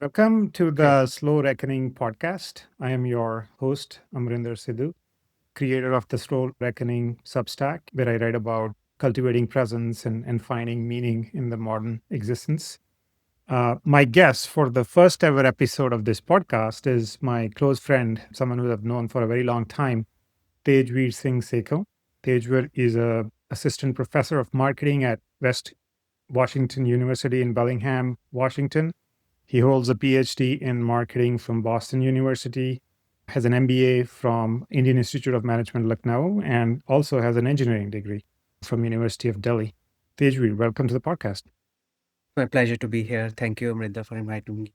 Welcome to Okay. the Slow Reckoning podcast. I am your host, Amarinder Sidhu, creator of the Slow Reckoning Substack, where I write about cultivating presence and finding meaning in the modern existence. My guest for the first ever episode of this podcast is my close friend, someone who I've known for a very long time, Tejvir Singh Sekhon. Tejvir is a assistant professor of marketing at West Washington University in Bellingham, Washington. He holds a PhD in marketing from Boston University, has an MBA from Indian Institute of Management, Lucknow, and also has an engineering degree from University of Delhi. Tejveer, welcome to the podcast. My pleasure to be here. Thank you, Amrita, for inviting me.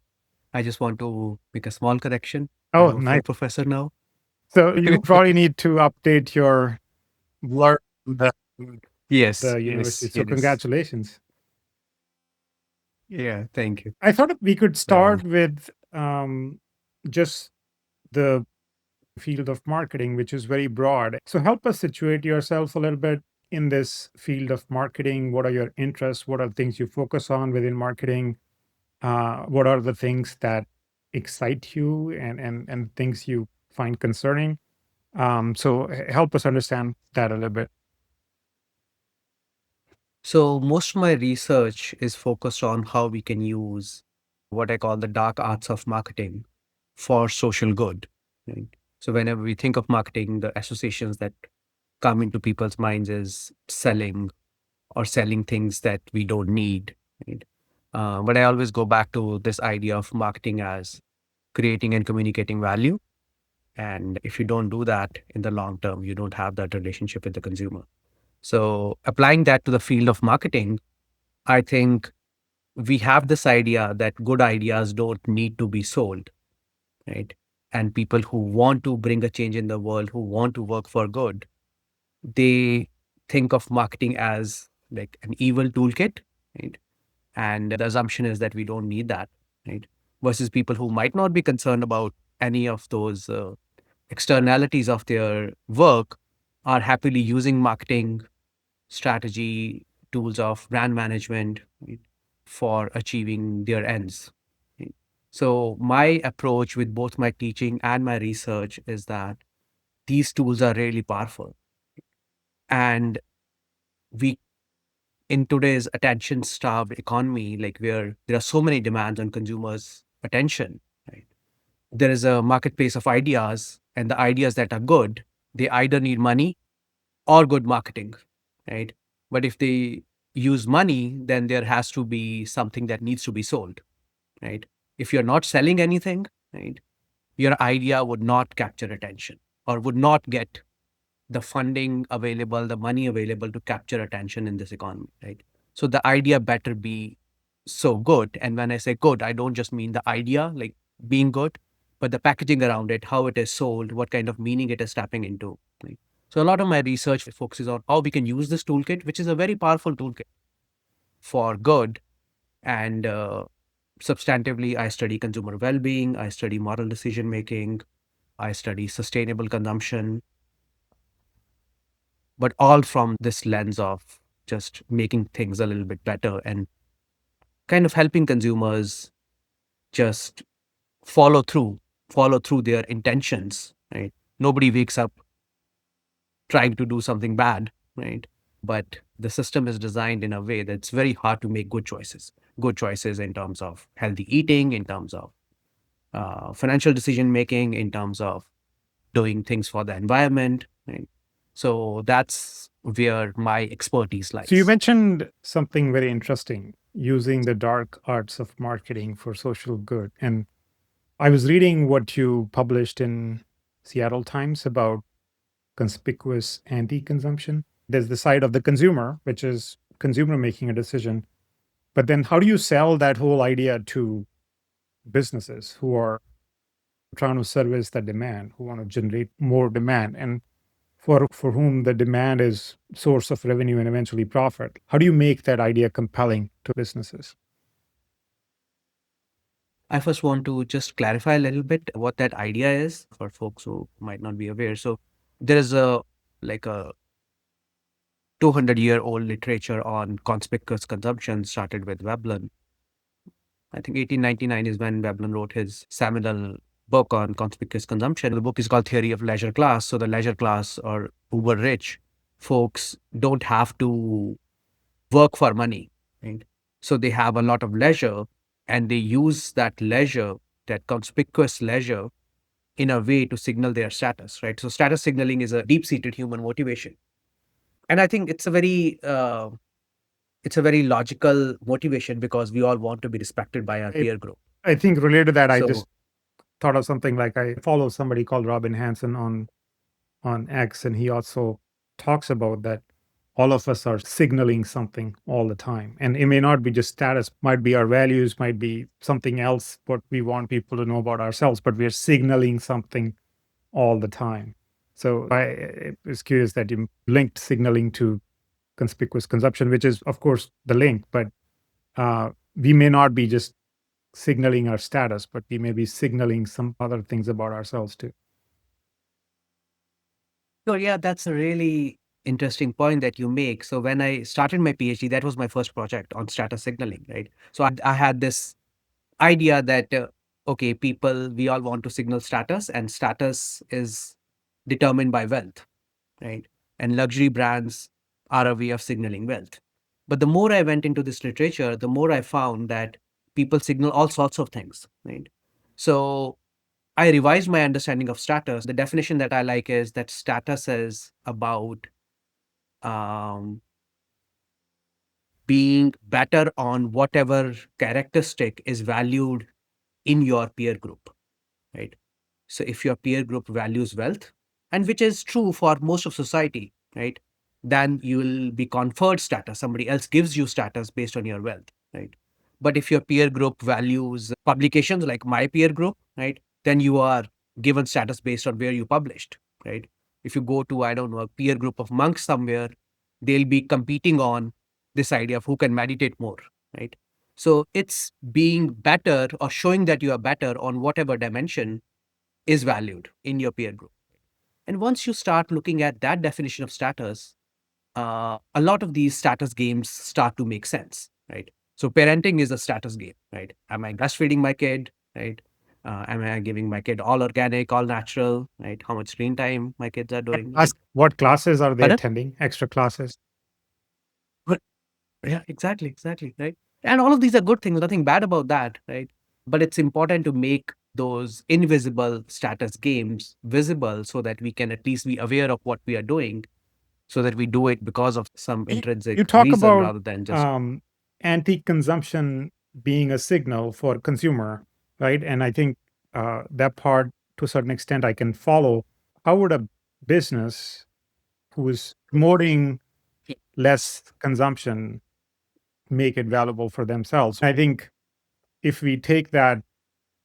I just want to make a small correction. Oh, I'm a nice. full professor now. So you probably need to update your blurb on Yes, the university. yes, So yes. congratulations. Yeah, thank you. I thought we could So, start with just the field of marketing, which is very broad. So help us situate yourself a little bit in this field of marketing. What are your interests? What are the things you focus on within marketing? What are the things that excite you and things you find concerning? So help us understand that a little bit. so most of my research is focused on how we can use what I call the dark arts of marketing for social good. Right? So whenever we think of marketing, the associations that come into people's minds is selling or selling things that we don't need. Right? But I always go back to this idea of marketing as creating and communicating value. And if you don't do that in the long term, you don't have that relationship with the consumer. So applying that to the field of marketing, I think we have this idea that good ideas don't need to be sold, right? And people who want to bring a change in the world, who want to work for good, they think of marketing as like an evil toolkit, right? And the assumption is that we don't need that, right? Versus people who might not be concerned about any of those externalities of their work are happily using marketing strategy tools of brand management, right, for achieving their ends. Right? So my approach with both my teaching and my research is that these tools are really powerful, and we in today's attention starved economy, like where there are so many demands on consumers attention, right, there is a marketplace of ideas, and the ideas that are good, they either need money or good marketing, right? But if they use money, then there has to be something that needs to be sold, right? If you're not selling anything, right, your idea would not capture attention or would not get the funding available, the money available to capture attention in this economy, right? So the idea better be so good. And when I say good, I don't just mean the idea, like being good, but the packaging around it, how it is sold, what kind of meaning it is tapping into. Right? So a lot of my research focuses on how we can use this toolkit, which is a very powerful toolkit for good. And substantively, I study consumer well-being, I study moral decision making, I study sustainable consumption, but all from this lens of just making things a little bit better and kind of helping consumers just follow through, follow through their intentions, right? Nobody wakes up trying to do something bad, right? But the system is designed in a way that it's very hard to make good choices in terms of healthy eating, in terms of financial decision making, in terms of doing things for the environment, right? So that's where my expertise So you lies. mentioned something very interesting, using the dark arts of marketing for social good. And I was reading what you published in Seattle Times about conspicuous anti-consumption. There's the side of the consumer, which is consumer making a decision. But then how do you sell that whole idea to businesses who are trying to service the demand, who want to generate more demand, and for whom the demand is source of revenue and eventually profit? How do you make that idea compelling to businesses? I first want to just clarify a little bit what that idea is for folks who might not be aware. So there is a like a 200-year-old literature on conspicuous consumption started with Veblen. I think 1899 is when Veblen wrote his seminal book on conspicuous consumption. The book is called Theory of Leisure Class. So the leisure class or uber rich folks don't have to work for money, right? So they have a lot of leisure and they use that leisure, that conspicuous leisure, in a way to signal their status, right? So status signaling is a deep-seated human motivation. And I think it's a very logical motivation because we all want to be respected by our I, peer group. I think related to that, I just So thought of something like I follow somebody called Robin Hanson on X, and he also talks about that all of us are signaling something all the time. And it may not be just status, might be our values, might be something else, what we want people to know about ourselves, but we're signaling something all the time. So I was curious that you linked signaling to conspicuous consumption, which is, of course, the link, but we may not be just signaling our status, but we may be signaling some other things about ourselves too. So yeah, that's a really interesting point that you make. So when I started my PhD, that was my first project on status signaling, right? So I had this idea that okay, people, we all want to signal status, and status is determined by wealth, right? And luxury brands are a way of signaling wealth. But the more I went into this literature, the more I found that people signal all sorts of things, right? So I revised my understanding of status. The definition that I like is that status is about um, being better on whatever characteristic is valued in your peer group, right? So if your peer group values wealth, and which is true for most of society, right, then you will be conferred status. Somebody else gives you status based on your wealth, right? But if your peer group values publications like my peer group, right, then you are given status based on where you published, right? If you go to, I don't know, a peer group of monks somewhere, they'll be competing on this idea of who can meditate more, right? So it's being better or showing that you are better on whatever dimension is valued in your peer group. And once you start looking at that definition of status, a lot of these status games start to make sense, right? So parenting is a status game, right? Am I breastfeeding my kid, right? Am I giving my kid all organic, all natural, right? How much screen time my kids are doing, right? What classes are they Pardon? attending? Extra classes? But yeah, exactly, right? And all of these are good things, nothing bad about that, right? But it's important to make those invisible status games visible so that we can at least be aware of what we are doing, so that we do it because of some You intrinsic talk reason about rather than just anti-consumption being a signal for consumer, right? And I think that part, to a certain extent, I can follow. How would a business who is promoting less consumption make it valuable for themselves? I think if we take that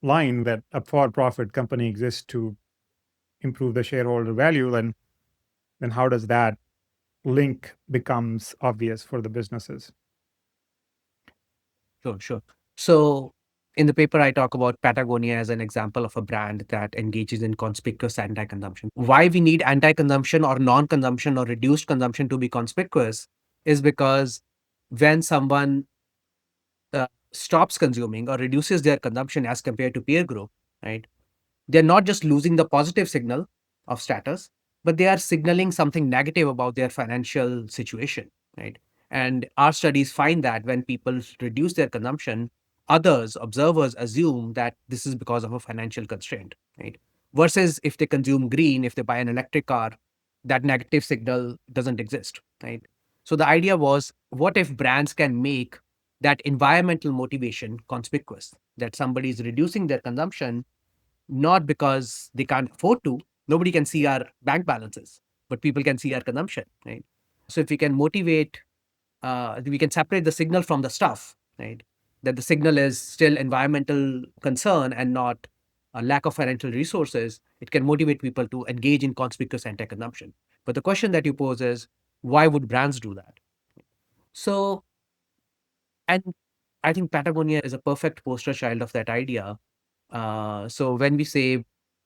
line that a for-profit company exists to improve the shareholder value, then how does that link becomes obvious for the businesses? sure. So in the paper, I talk about Patagonia as an example of a brand that engages in conspicuous anti-consumption. Why we need anti-consumption or non-consumption or reduced consumption to be conspicuous is because when someone stops consuming or reduces their consumption as compared to peer group, right? They're not just losing the positive signal of status, but they are signaling something negative about their financial situation, right? And our studies find that when people reduce their consumption, others, observers, assume that this is because of a financial constraint, right? Versus if they consume green, if they buy an electric car, that negative signal doesn't exist, right? So the idea was, what if brands can make that environmental motivation conspicuous, that somebody is reducing their consumption not because they can't afford to. Nobody can see our bank balances, but people can see our consumption, right? So if we can motivate, we can separate the signal from the stuff, right? That the signal is still environmental concern and not a lack of financial resources. It can motivate people to engage in conspicuous anti-consumption. But the question that you pose is, why would brands do that? So, and I think Patagonia is a perfect poster child of that idea. So when we say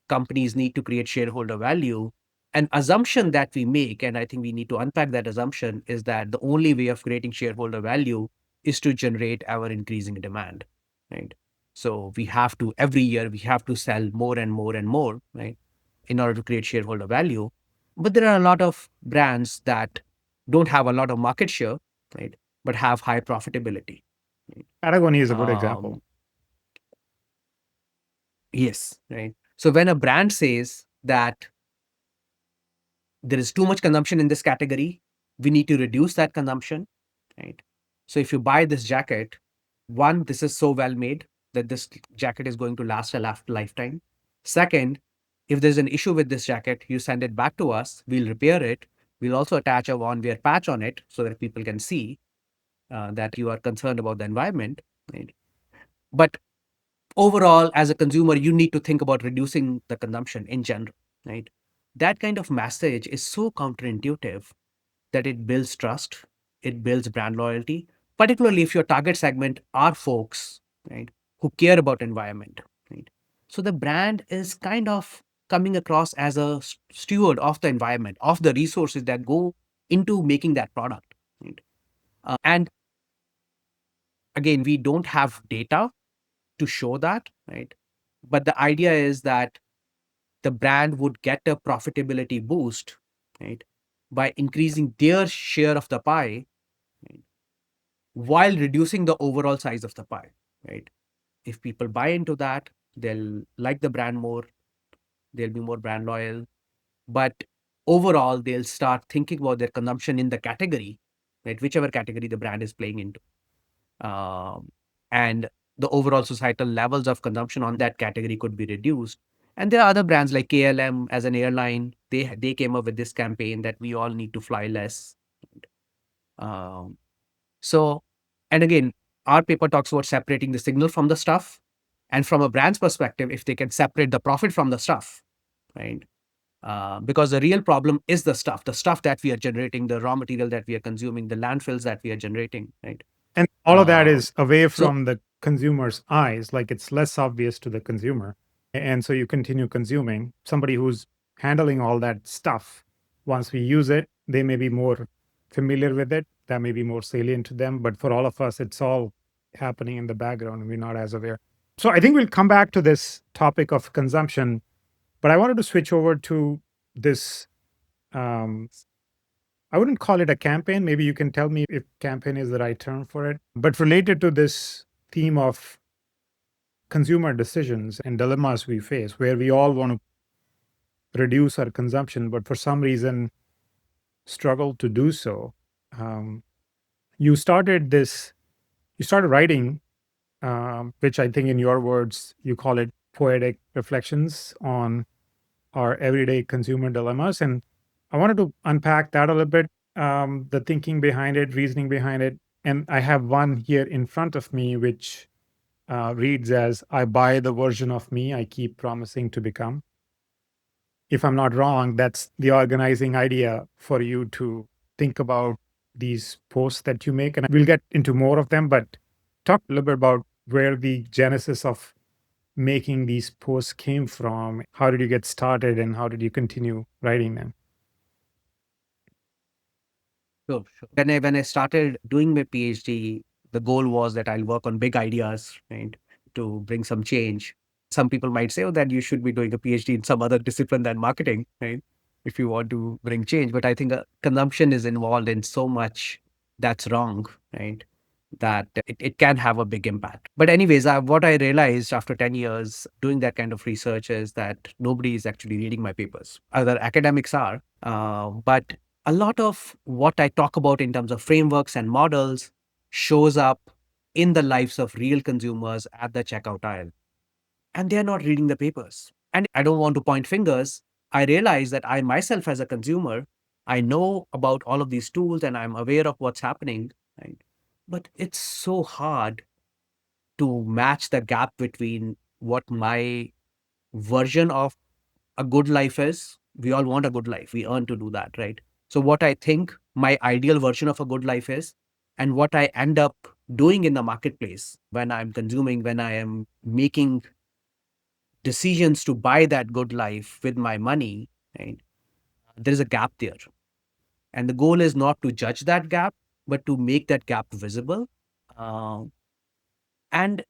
companies need to create shareholder value, an assumption that we make, and I think we need to unpack that assumption, is that the only way of creating shareholder value is to generate ever increasing demand, right? So we have to, every year, we have to sell more and more and more, right, in order to create shareholder value. But there are a lot of brands that don't have a lot of market share, right, but have high profitability. Right? Patagonia is a good example. Um, yes, right. So when a brand says that there is too much consumption in this category, we need to reduce that consumption, right? So if you buy this jacket, one, this is so well made that this jacket is going to last a lifetime. Second, if there's an issue with this jacket, you send it back to us, we'll repair it. We'll also attach a one wear patch on it so that people can see that you are concerned about the environment, right? But overall, as a consumer, you need to think about reducing the consumption in general, right? That kind of message is so counterintuitive that it builds trust, it builds brand loyalty, particularly if your target segment are folks, right, who care about environment, right? So the brand is kind of coming across as a steward of the environment, of the resources that go into making that product, right? And again, we don't have data to show that, right? But the idea is that the brand would get a profitability boost, right, by increasing their share of the pie, right, while reducing the overall size of the pie, right? If people buy into that, they'll like the brand more, they'll be more brand loyal, but overall, they'll start thinking about their consumption in the category, right? Whichever category the brand is playing into. And the overall societal levels of consumption on that category could be reduced. And there are other brands like KLM as an airline. They came up with this campaign that we all need to fly less. Um, so, and again, our paper talks about separating the signal from the stuff. And from a brand's perspective, if they can separate the profit from the stuff, right? Because the real problem is the stuff that we are generating, the raw material that we are consuming, the landfills that we are generating, right? And all of that is away So from the consumer's eyes, like it's less obvious to the consumer. And so you continue consuming. Somebody who's handling all that stuff, once we use it, they may be more familiar with it. That may be more salient to them. But for all of us, it's all happening in the background and we're not as aware. So I think we'll come back to this topic of consumption, but I wanted to switch over to this. Um, I wouldn't call it a campaign. Maybe you can tell me if campaign is the right term for it, but related to this theme of consumer decisions and dilemmas we face, where we all want to reduce our consumption, but for some reason struggle to do so. Um, you started this, you started writing, which I think in your words, you call it poetic reflections on our everyday consumer dilemmas. And I wanted to unpack that a little bit, the thinking behind it, reasoning behind it. And I have one here in front of me, which reads as I buy the version of me I keep promising to become. If I'm not wrong, that's the organizing idea for you to think about these posts that you make. And we'll get into more of them, but talk a little bit about where the genesis of making these posts came from. How did you get started and how did you continue writing them? sure, sure. When I started doing my PhD, the goal was that I'll work on big ideas, right, to bring some change. Some people might say, oh, that you should be doing a PhD in some other discipline than marketing, right, if you want to bring change. But I think consumption is involved in so much that's wrong, right, that it can have a big impact. But anyways, what I realized after 10 years doing that kind of research is that nobody is actually reading my papers. Other academics are, but a lot of what I talk about in terms of frameworks and models shows up in the lives of real consumers at the checkout aisle. And they're not reading the papers. And I don't want to point fingers. I realize that I myself, as a consumer, I know about all of these tools and I'm aware of what's happening. Right? But it's so hard to match the gap between what my version of a good life is. We all want a good life. We earn to do that, right? So, what I think my ideal version of a good life is, and what I end up doing in the marketplace when I'm consuming, when I am making decisions to buy that good life with my money, right? There is a gap there. And the goal is not to judge that gap, but to make that gap visible. Uh, and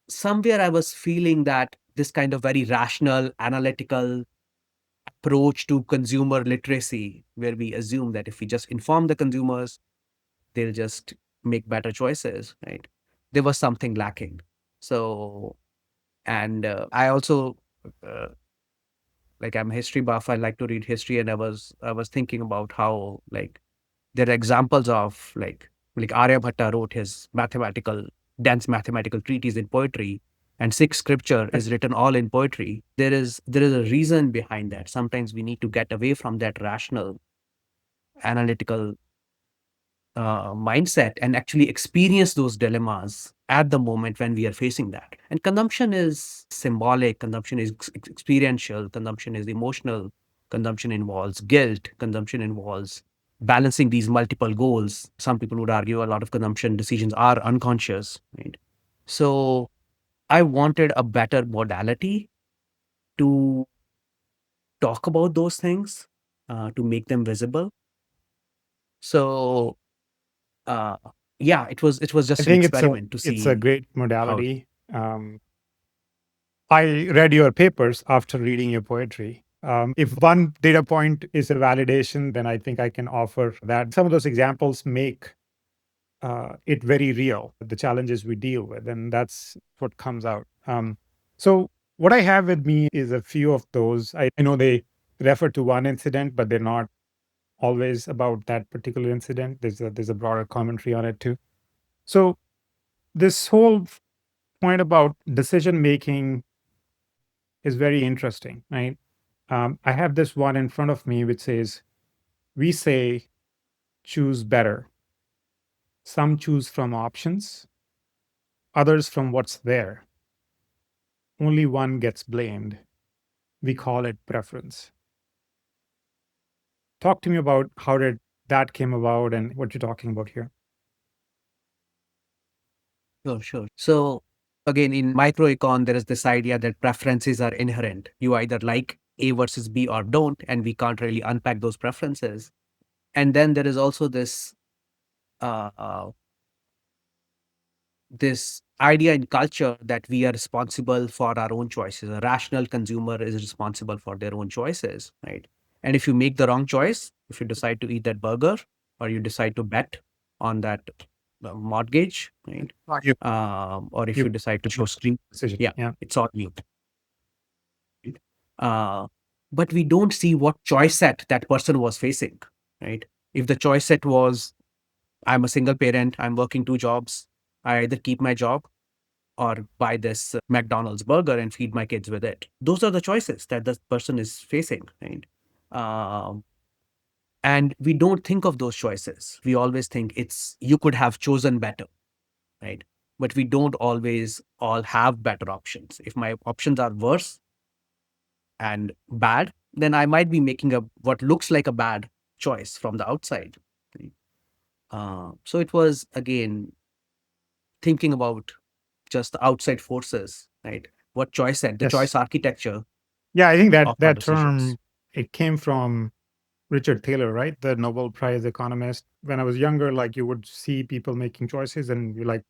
somewhere I was feeling that this kind of very rational, analytical approach to consumer literacy, where we assume that if we just inform the consumers, they'll just make better choices, right? There was something lacking. So, and I also, uh, like, I'm a history buff. I like to read history, and I was thinking about how, like, there are examples of, like Aryabhatta wrote his dense mathematical treatise in poetry, and Sikh scripture is written all in poetry. There is a reason behind that. Sometimes we need to get away from that rational, analytical mindset and actually experience those dilemmas at the moment when we are facing that. And consumption is symbolic, consumption is experiential, consumption is emotional, consumption involves guilt, consumption involves balancing these multiple goals. Some people would argue a lot of consumption decisions are unconscious, right? So I wanted a better modality to talk about those things, to make them visible. So uh, yeah, it was I just an think experiment to it's a see great how. modality. I read your papers after reading your poetry. If one data point is a validation, then I think I can offer that. Some of those examples make it very real, the challenges we deal with, and that's what comes out. So, what I have with me is a few of those. I know they refer to one incident, but they're not always about that particular incident. There's a broader commentary on it too. So, this whole point about decision making is very interesting, right? I have this one in front of me which says, we say choose better. Some choose from options, others from what's there. Only one gets blamed. We call it preference. Talk to me about how did that came about and what you're talking about here. Sure, sure. So again, in microecon, there is this idea that preferences are inherent. You either like A versus B or don't, and we can't really unpack those preferences. And then there is also uh, uh, this idea in culture that we are responsible for our own choices. A rational consumer is responsible for their own choices, right? And if you make the wrong choice, if you decide to eat that burger or you decide to bet on that mortgage, right? You Or if you you decide to go screen, decision. yeah, Yeah. it's all you. Uh, but we don't see what choice set that person was facing, right? If the choice set was, I'm a single parent, I'm working two jobs, I either keep my job or buy this McDonald's burger and feed my kids with it. Those are the choices that the person is facing, right? Um, and we don't think of those choices. We always think it's you could have chosen better, right? But we don't always all have better options. If my options are worse and bad, then I might be making a what looks like a bad choice from the outside. Right? So it was again thinking about just the outside forces, right? What choice set, the Yes. choice architecture Yeah, I think that of our that decisions. term it came from Richard Taylor, right? The Nobel Prize economist. When I was younger, like you would see people making choices and you're like,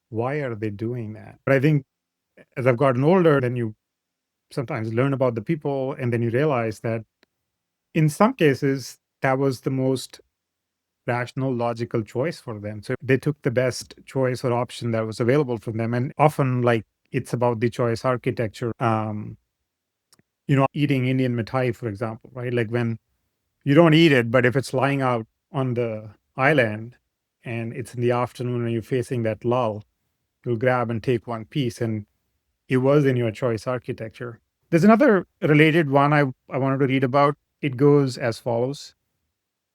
why are they doing that? But I think as I've gotten older, then you sometimes learn about the people and then you realize that in some cases that was the most rational logical choice for them, so they took the best choice or option that was available for them. And often like it's about the choice architecture. Eating Indian mithai, for example, right? Like when you don't eat it, but if it's lying out on the island and it's in the afternoon and you're facing that lull, you'll grab and take one piece, and it was in your choice architecture. There's another related one I wanted to read about. It goes as follows: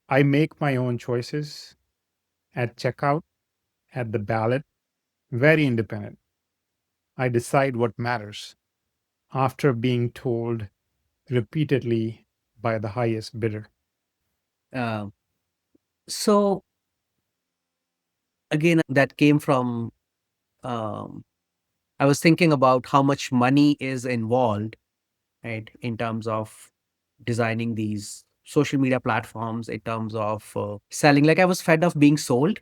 I make my own choices at checkout, at the ballot, very independent. I decide what matters after being told repeatedly by the highest bidder. Uh, so again, that came from um, I was thinking about how much money is involved, right, in terms of designing these social media platforms, in terms of selling. Like I was fed of being sold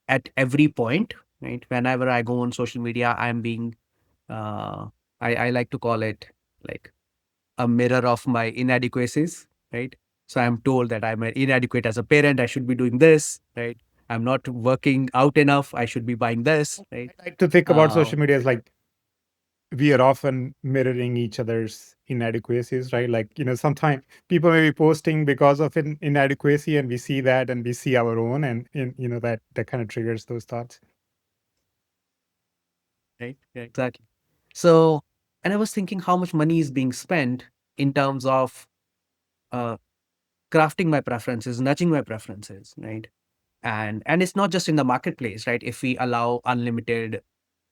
at every point. right? Whenever I go on social media, I'm being, I like to call it like a mirror of my inadequacies, right? So I'm told that I'm inadequate as a parent. I should be doing this, right? I'm not working out enough. I should be buying this, right? I like to think about Uh, social media as like we are often mirroring each other's inadequacies, right? Like, sometimes people may be posting because of an inadequacy and we see that and we see our own and that kind of triggers those thoughts. right? Yeah, exactly. So, and I was thinking how much money is being spent in terms of uh, crafting my preferences, nudging my preferences, right? And it's not just in the marketplace, right? If we allow unlimited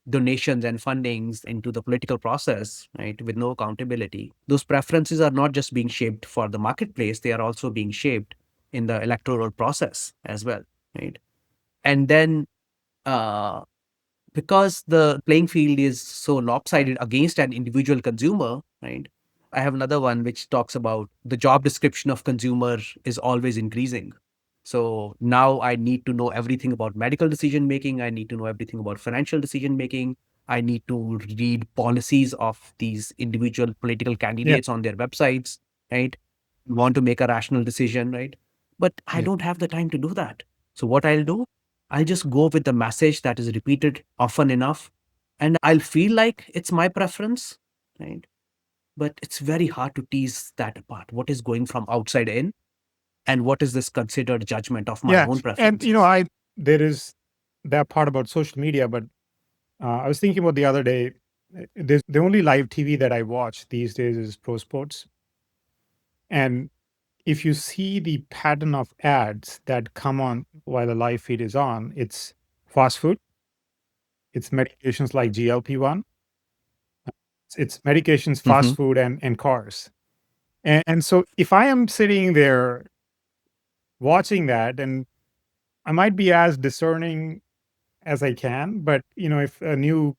donations and fundings into the political process, right, with no accountability, those preferences are not just being shaped for the marketplace; they are also being shaped in the electoral process as well, right? And then uh, because the playing field is so lopsided against an individual consumer, right? I have another one which talks about the job description of consumer is always increasing. So now I need to know everything about medical decision making. I need to know everything about financial decision making. I need to read policies of these individual political Yeah, candidates on their websites, right? Want to make a rational decision, right? But I yeah, don't have the time to do that. So what I'll do, I'll just go with the message that is repeated often enough, and I'll feel like it's my preference, right? But it's very hard to tease that apart. What is going from outside in, and what is this considered judgment of my yeah. own And preferences? I there is that part about social media, but I was thinking about the other day. There's the only live TV that I watch these days is pro sports, and if you see the pattern of ads that come on while the live feed is on, it's fast food, it's medications like GLP-1, it's medications, Hmm. fast food, and cars. And so if I am sitting there watching that, and I might be as discerning as I can, but if a new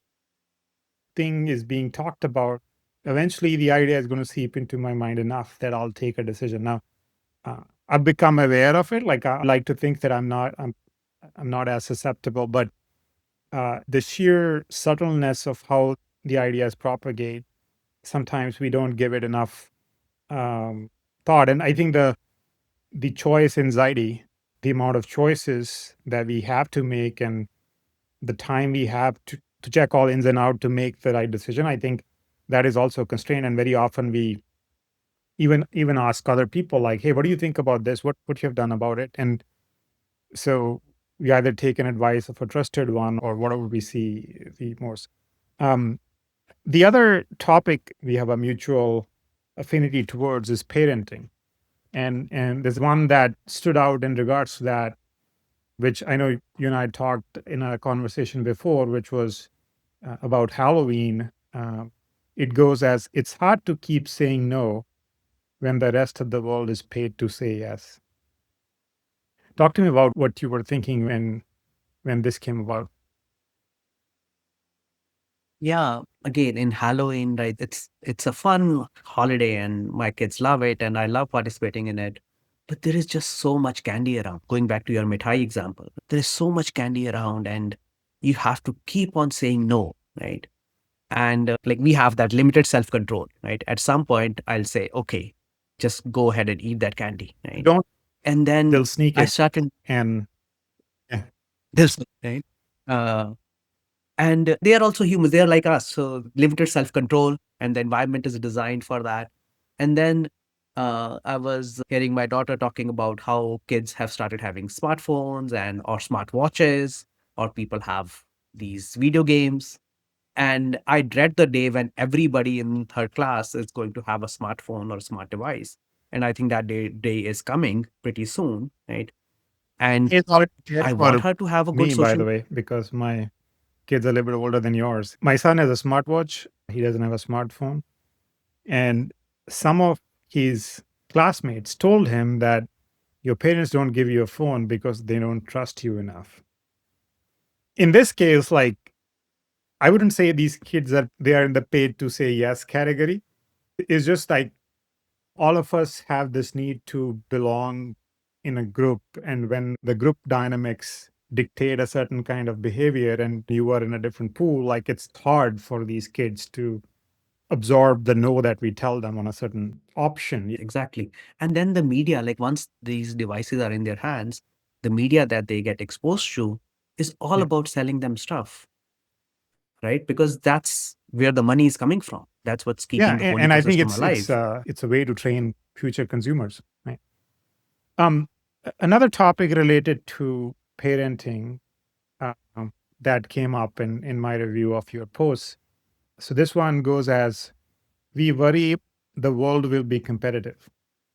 thing is being talked about, eventually the idea is going to seep into my mind enough that I'll take a decision. Now, I've become aware of it. Like I like to think that I'm not as susceptible, but the sheer subtleness of how the ideas propagate, sometimes we don't give it enough thought. And I think the choice anxiety, the amount of choices that we have to make, and the time we have to check all ins and out to make the right decision, I think that is also constrained. And very often we even ask other people like, "Hey, what do you think about this? What you have done about it?" And so we either take an advice of a trusted one or whatever we see the most. Um, the other topic we have a mutual affinity towards is parenting, and there's one that stood out in regards to that, which I know you and I talked in a conversation before, which was about Halloween. It goes as, "It's hard to keep saying no when the rest of the world is paid to say yes." Talk to me about what you were thinking when this came about. Yeah, again in Halloween, right? It's a fun holiday, and my kids love it, and I love participating in it. But there is just so much candy around. Going back to your mithai example, there is so much candy around, and you have to keep on saying no, right? And like we have that limited self control, right? At some point, I'll say, okay, just go ahead and eat that candy, right? Don't And then they'll sneak I in started and yeah, this, right? And they are also humans. They are like us. So limited self control, and the environment is designed for that. And then I was hearing my daughter talking about how kids have started having smartphones and or smartwatches, or people have these video games. And I dread the day when everybody in her class is going to have a smartphone or a smart device. And I think that day is coming pretty soon, right? And it's already there I want for her to have a good me, by social. the way, because my kids are a little bit older than yours. My son has a smartwatch. He doesn't have a smartphone. And some of his classmates told him that your parents don't give you a phone because they don't trust you enough. In this case, like, I wouldn't say these kids are they are in the paid to say yes category. It's just like all of us have this need to belong in a group. And when the group dynamics dictate a certain kind of behavior and you are in a different pool, like it's hard for these kids to absorb the no that we tell them on a certain option. Exactly. And then the media, like once these devices are in their hands, the media that they get exposed to is all Yeah. about selling them stuff, right? Because that's where the money is coming from. That's what's Yeah, keeping the whole and I think ecosystem it's alive. it's a way to train future consumers, right? Another topic related to parenting that came up in my review of your posts. So this one goes as, we worry the world will be competitive.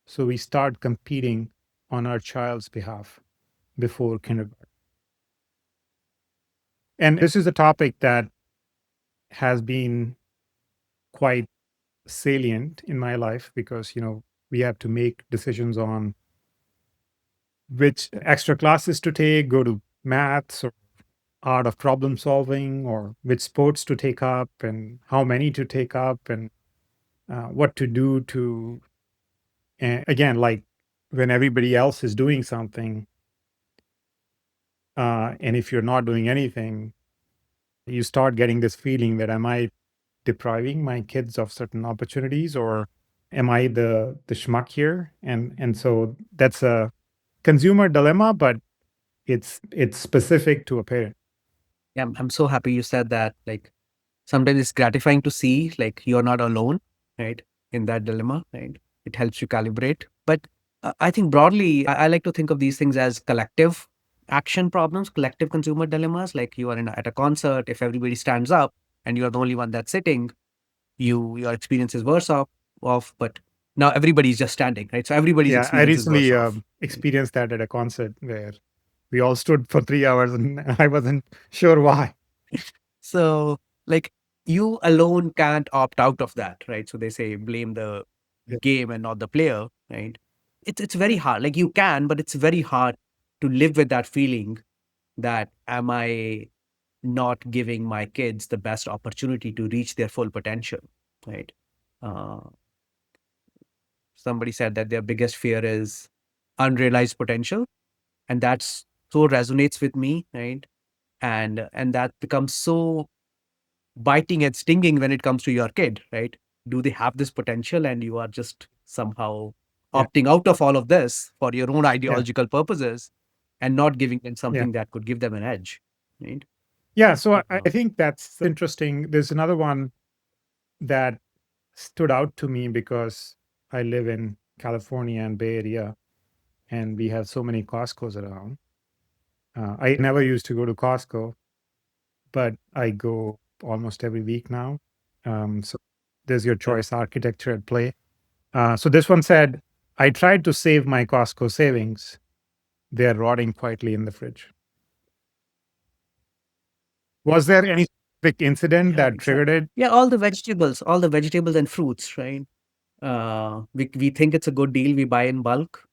So we start competing on our child's behalf before kindergarten. And this is a topic that has been quite salient in my life because, we have to make decisions on which extra classes to take, go to maths or art of problem solving, or which sports to take up and how many to take up, and what to do to, again, like when everybody else is doing something, and if you're not doing anything, you start getting this feeling that, am I depriving my kids of certain opportunities, or am I the schmuck here? And so that's a consumer dilemma, but it's specific to a parent. Yeah, I'm so happy you said that. Like sometimes it's gratifying to see like you're not alone, right? In that dilemma, right? It helps you calibrate. But I think broadly, I like to think of these things as collective action problems, collective consumer dilemmas. Like you are at a concert, if everybody stands up and you're the only one that's sitting, your experience is worse off. But now everybody's just standing, right? So everybody's Yeah, I experience is worse recently off. Right? experienced that at a concert where we all stood for 3 hours and I wasn't sure why. So, like, you alone can't opt out of that, right? So they say blame the Yeah, game and not the player, right? It's very hard. Like you can, but it's very hard to live with that feeling that am I not giving my kids the best opportunity to reach their full potential, right? Uh, Somebody said that their biggest fear is unrealized potential, and that's so resonates with me, right? And that becomes so biting and stinging when it comes to your kid, right? Do they have this potential and you are just somehow yeah, opting out of all of this for your own yeah, ideological purposes and not giving them yeah. something that could give them an edge, right? Yeah, so I Uh, think that's interesting. There's another one that stood out to me because I live in California and Bay Area, and we have so many Costco's around. I never used to go to Costco, but I go almost every week now. So there's your yeah. choice architecture at play. So this one said, I tried to save my Costco savings. They're rotting quietly in the fridge. Was there any specific incident Yeah, that triggered exactly. it? Yeah, all the vegetables and fruits, right? We think it's a good deal. We buy in bulk,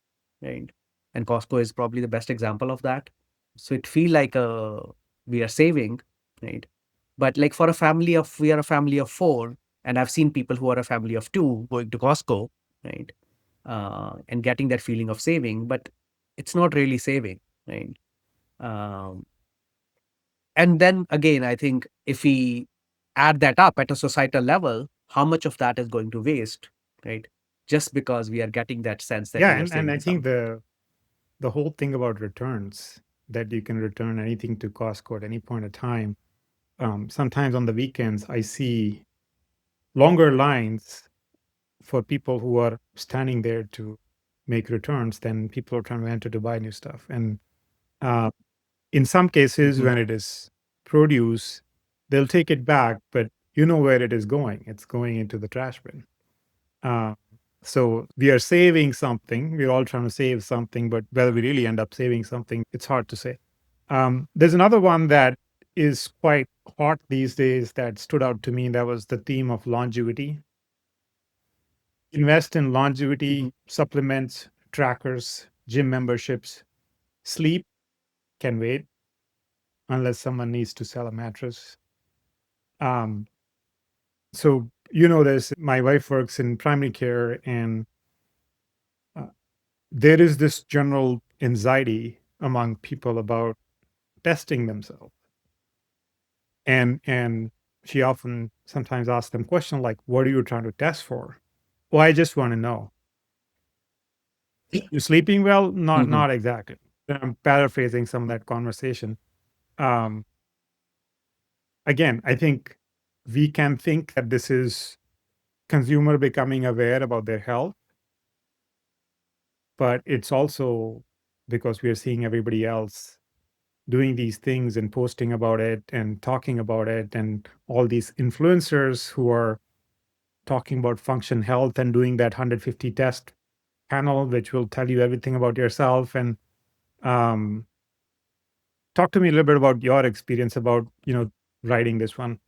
right? And Costco is probably the best example of that. So it feel like we are saving, right? But like for a family of we are a family of four, and I've seen people who are a family of two going to Costco, right? And getting that feeling of saving, but it's not really saving, right? Um, and then again, I think if we add that up at a societal level, how much of that is going to waste, right? Just because we are getting that sense that Yeah, we are and I saving think something. the whole thing about returns, that you can return anything to Costco at any point of time. Sometimes on the weekends, I see longer lines for people who are standing there to make returns than people are trying to enter to buy new stuff. And uh, in some cases, Mhm. when it is produce, they'll take it back, but you know where it is going. It's going into the trash bin. Uh, so we are saving something. We're all trying to save something, but whether we really end up saving something, it's hard to say. There's another one that is quite hot these days that stood out to me. That was the theme of longevity. Invest in Mhm. longevity supplements, trackers, gym memberships. Sleep can wait unless someone needs to sell a mattress. Um, so you know this. My wife works in primary care, and uh, there is this general anxiety among people about testing themselves. And she often sometimes asks them questions like, what are you trying to test for? Well, I just want to know. You sleeping well? Mhm. Not exactly. I'm paraphrasing some of that conversation. Um, Again, I think we can think that this is consumer becoming aware about their health, but it's also because we are seeing everybody else doing these things and posting about it and talking about it, and all these influencers who are talking about function health and doing that 150 test panel, which will tell you everything about yourself. And um, talk to me a little bit about your experience about writing this one.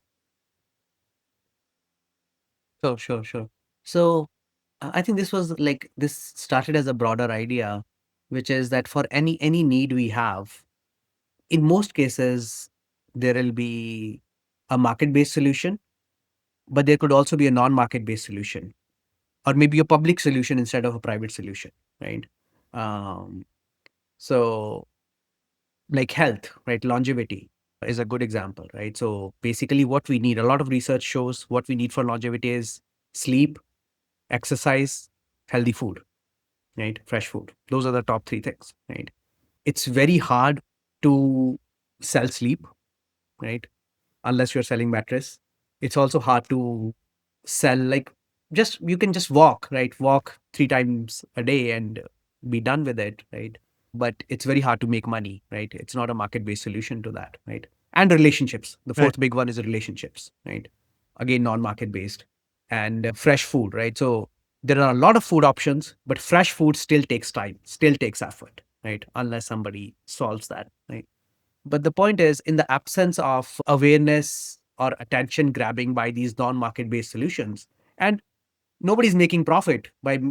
Sure, sure, sure. So I think this started as a broader idea, which is that for any need we have, in most cases, there will be a market-based solution, but there could also be a non-market-based solution, or maybe a public solution instead of a private solution, right? Um, so like health, right? Longevity is a good example, right? So basically, what we need, a lot of research shows what we need for longevity is sleep, exercise, healthy food, right? Fresh food. Those are the top three things, right? It's very hard to sell sleep, right? Unless you're selling mattress. It's also hard to sell like just you can just walk, right? Walk 3 times a day and be done with it, right? But it's very hard to make money, right? It's not a market-based solution to that, right? And relationships. The Right. fourth big one is relationships, right? Again, non-market based. And fresh food, right? So there are a lot of food options, but fresh food still takes time, still takes effort, right? Unless somebody solves that, right? But the point is, in the absence of awareness or attention grabbing by these non market based solutions, and nobody's making profit by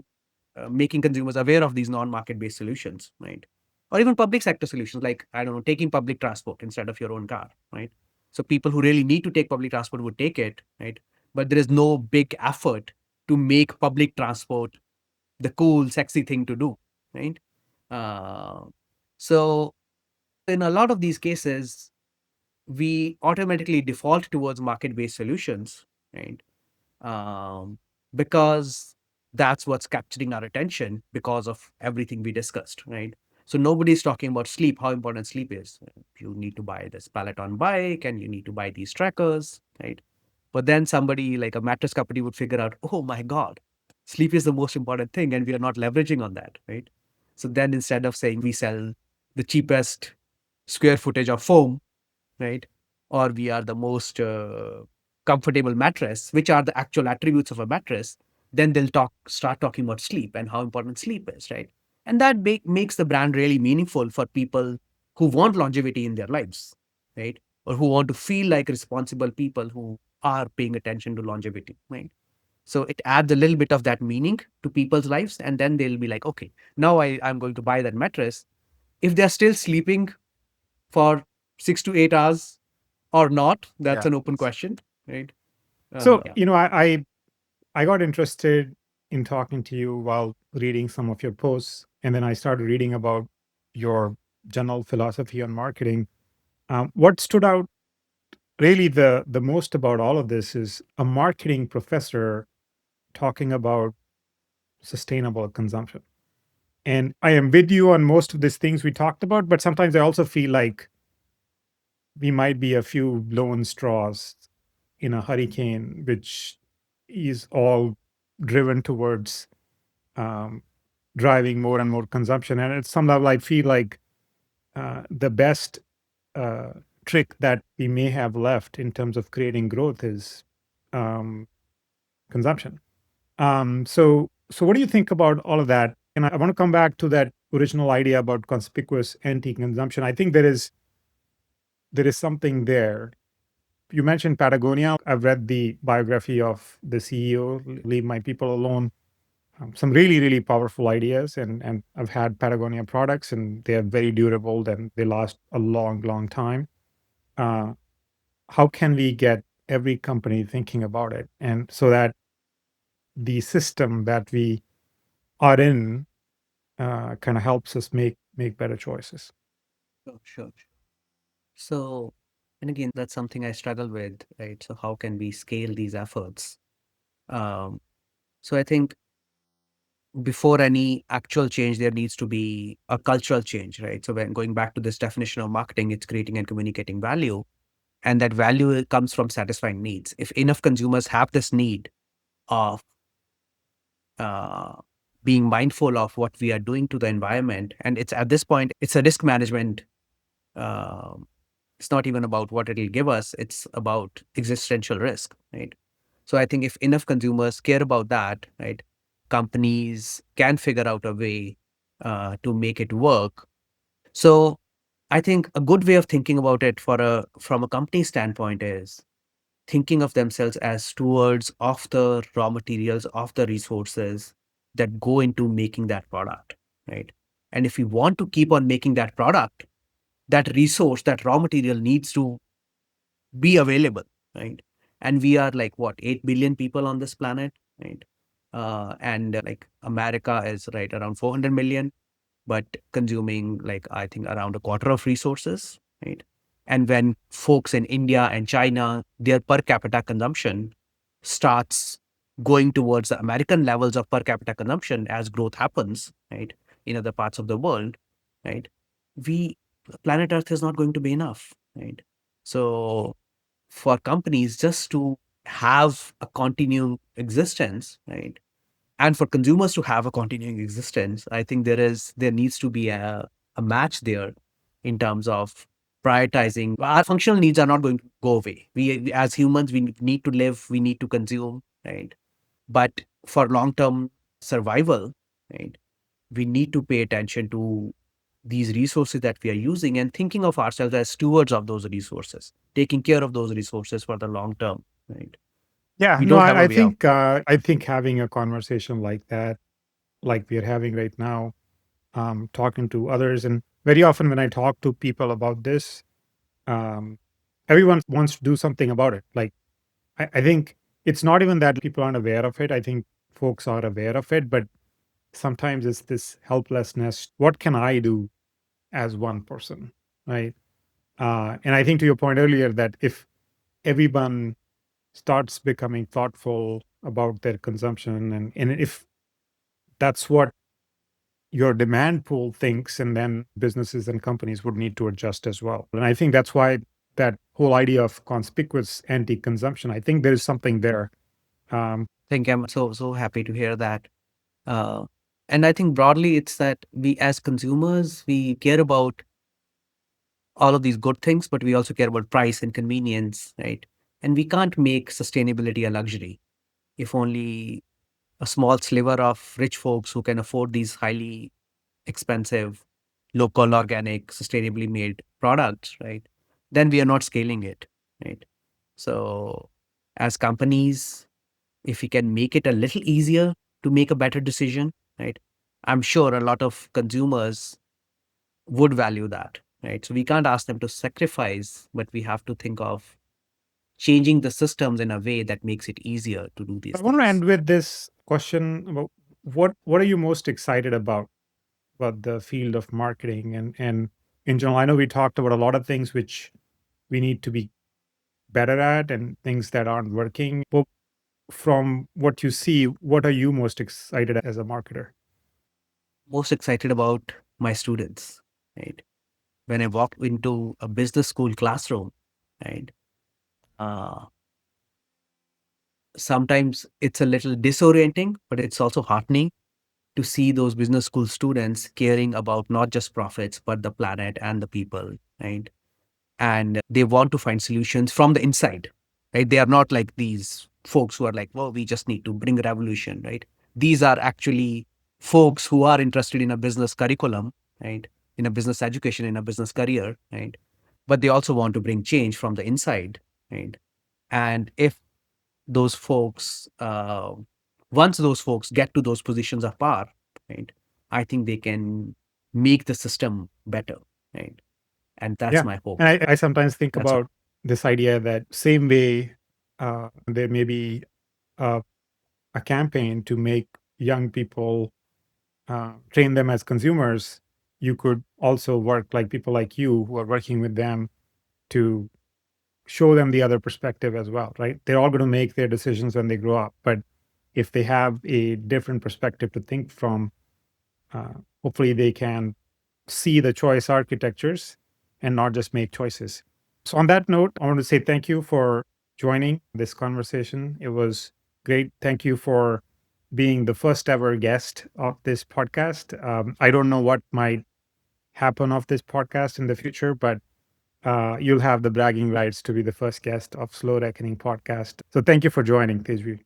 making consumers aware of these non market based solutions, right? Or even public sector solutions like, I don't know, taking public transport instead of your own car, right? So people who really need to take public transport would take it, right? But there is no big effort to make public transport the cool, sexy thing to do, right? Uh, so in a lot of these cases, we automatically default towards market-based solutions, right? Um, because that's what's capturing our attention because of everything we discussed, right? So nobody's talking about sleep, how important sleep is. You need to buy this Peloton bike and you need to buy these trackers, right? But then somebody like a mattress company would figure out, oh my God, sleep is the most important thing and we are not leveraging on that, right? So then instead of saying we sell the cheapest square footage of foam, right? Or we are the most comfortable mattress, which are the actual attributes of a mattress, then they'll start talking about sleep and how important sleep is, right? And that makes the brand really meaningful for people who want longevity in their lives, right? Or who want to feel like responsible people who are paying attention to longevity, right? So it adds a little bit of that meaning to people's lives, and then they'll be like, okay, now I'm going to buy that mattress. If they're still sleeping for 6 to 8 hours or not, that's Yeah. an open question, right? So, Yeah. I got interested in talking to you while reading some of your posts, and then I started reading about your general philosophy on marketing. What stood out really the most about all of this is a marketing professor talking about sustainable consumption. And I am with you on most of these things we talked about, but sometimes I also feel like we might be a few blown straws in a hurricane, which is all driven towards um, driving more and more consumption. And at some level, I feel like the best uh, trick that we may have left in terms of creating growth is um, consumption. So what do you think about all of that? And I want to come back to that original idea about conspicuous anti-consumption. I think there is something there. You mentioned Patagonia. I've read the biography of the CEO, Leave My People Alone. Some really, really powerful ideas. And I've had Patagonia products, and they are very durable and they last a long, long time. Uh, how can we get every company thinking about it? And so that the system that we are in kind of helps us make better choices. Sure, sure. So, and again, that's something I struggle with, right? So, how can we scale these efforts? Um, so, I think before any actual change, there needs to be a cultural change, right? So, when going back to this definition of marketing, it's creating and communicating value. And that value comes from satisfying needs. If enough consumers have this need of uh, being mindful of what we are doing to the environment, and it's at this point, it's a risk management. um it's not even about what it'll give us, it's about existential risk, right? So I think if enough consumers care about that, right, companies can figure out a way to make it work. So I think a good way of thinking about it from a company standpoint is thinking of themselves as stewards of the raw materials, of the resources that go into making that product, right? And if we want to keep on making that product, that resource, that raw material needs to be available, right? And we are like what, 8 billion people on this planet, right? And like America is right around 400 million, but consuming like I think around a quarter of resources, right? And when folks in India and China, their per capita consumption starts going towards the American levels of per capita consumption as growth happens, right, in other parts of the world, right? We Planet Earth is not going to be enough, right? So for companies just to have a continuing existence, right, and for consumers to have a continuing existence, I think there needs to be a match there in terms of prioritizing. Our functional needs are not going to go away. As humans, we need to live, we need to consume, right? But for long term survival, right, we need to pay attention to these resources that we are using and thinking of ourselves as stewards of those resources, taking care of those resources for the long term, right? Yeah, We no, don't have a I way out. think I think having a conversation like that, like we're having right now, talking to others, and very often when I talk to people about this, um, everyone wants to do something about it. Like I think it's not even that people aren't aware of it. I think folks are aware of it, but sometimes it's this helplessness. What can I do as one person, right? And I think to your point earlier that if everyone starts becoming thoughtful about their consumption, and if that's what your demand pool thinks, and then businesses and companies would need to adjust as well. And I think that's why that whole idea of conspicuous anti-consumption, I think there is something there. Think I'm so happy to hear that. Uh, and I think broadly, it's that we as consumers, we care about all of these good things, but we also care about price and convenience, right? And we can't make sustainability a luxury. If only a small sliver of rich folks who can afford these highly expensive, local, organic, sustainably made products, right? Then we are not scaling it, right? So, as companies, if we can make it a little easier to make a better decision, right? I'm sure a lot of consumers would value that, right? So we can't ask them to sacrifice, but we have to think of changing the systems in a way that makes it easier to do these I want to things. end with this question about what are you most excited about the field of marketing and in general. I know we talked about a lot of things which we need to be better at and things that aren't working. But from what you see, what are you most excited as a marketer? Most excited about my students, right? When I walk into a business school classroom, right? Uh, Sometimes it's a little disorienting, but it's also heartening to see those business school students caring about not just profits, but the planet and the people, right? And they want to find solutions from the inside, right? They are not like these folks who are like, well, we just need to bring a revolution, right? These are actually folks who are interested in a business curriculum, right? In a business education, in a business career, right? But they also want to bring change from the inside, right? And if those folks, once those folks get to those positions of power, right, I think they can make the system better, right? And that's Yeah. my hope. And I sometimes think That's about this idea that same way there may be a, a campaign to make young people train them as consumers. You could also work like people like you who are working with them to show them the other perspective as well, right? They're all going to make their decisions when they grow up, but if they have a different perspective to think from, hopefully they can see the choice architectures and not just make choices. So, on that note, I want to say thank you for joining this conversation. It was great. Thank you for being the first ever guest of this podcast. I don't know what might happen of this podcast in the future, but you'll have the bragging rights to be the first guest of Slow Reckoning podcast. So, thank you for joining, Tejvir.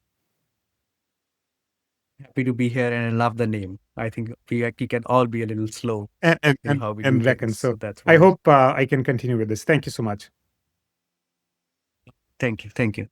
Happy to be here, and I love the name. I think we can all be a little slow And and in and, how we do and reckon. things. So, So that's I why. hope I can continue with this. Thank you so much. Thank you. Thank you.